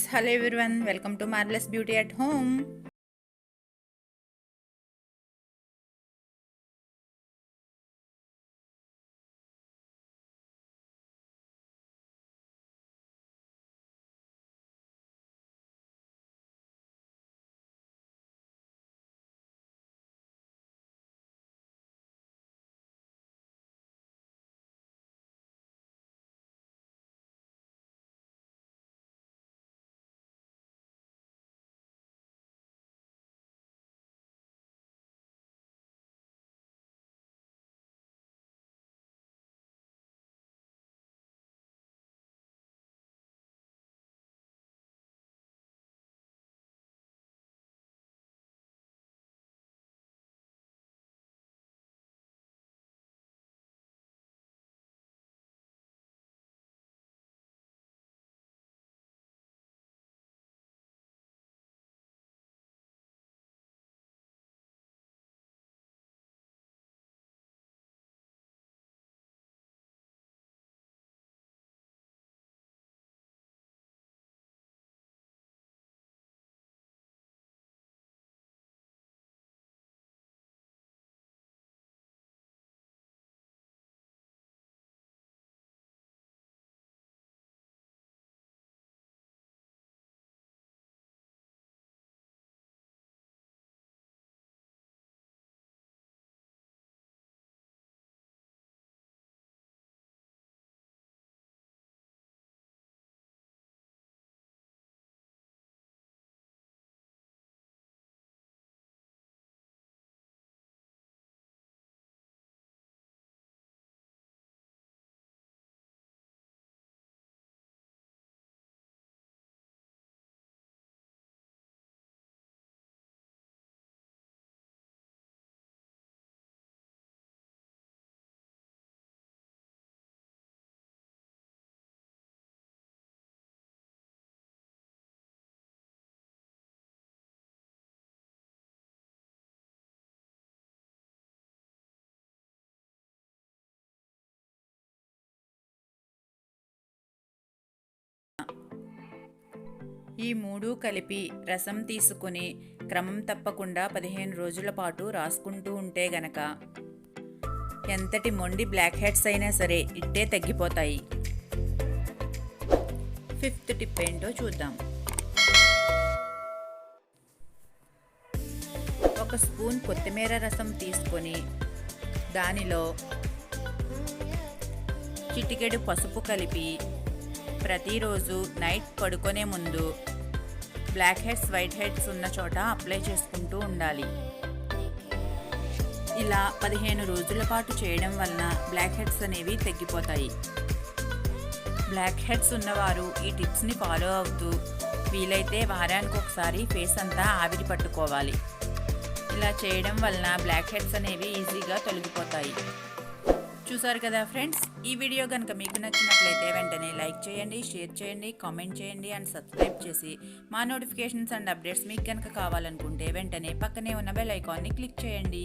friends, hello everyone, welcome to Marvelous Beauty at Home. ఈ మూడు కలిపి రసం తీసుకుని క్రమం తప్పకుండా 15 రోజుల పాటు రాసుకుంటూ ఉంటే గనక ఎంతటి మొండి బ్లాక్ హెడ్స్ అయినా సరే ఇట్టే తగ్గిపోతాయి. 5th టిప్ ఏంటో చూద్దాం. ఒక స్పూన్ కొత్తిమీర రసం తీసుకొని దానిలో చిటికెడు పసుపు కలిపి ప్రతిరోజు నైట్ పడుకునే ముందు బ్లాక్ హెడ్స్ వైట్ హెడ్స్ ఉన్న చోట అప్లై చేసుకుంటూ ఉండాలి. ఇలా 15 రోజుల పాటు చేయడం వలన బ్లాక్ హెడ్స్ అనేవి తగ్గిపోతాయి. బ్లాక్ హెడ్స్ ఉన్నవారు ఈ టిప్స్ని ఫాలో అవుతూ వీలైతే వారానికి ఒకసారి ఫేస్ అంతా ఆవిరి పట్టుకోవాలి. ఇలా చేయడం వలన బ్లాక్ హెడ్స్ అనేవి ఈజీగా తొలగిపోతాయి. చూసారు కదా ఫ్రెండ్స్, ఈ వీడియో కనుక మీకు నచ్చినట్లయితే వెంటనే లైక్ చేయండి, షేర్ చేయండి, కామెంట్ చేయండి అండ్ సబ్స్క్రైబ్ చేసి మా నోటిఫికేషన్స్ అండ్ అప్డేట్స్ మీకు కనుక కావాలనుకుంటే వెంటనే పక్కనే ఉన్న బెల్ ఐకాన్ని క్లిక్ చేయండి.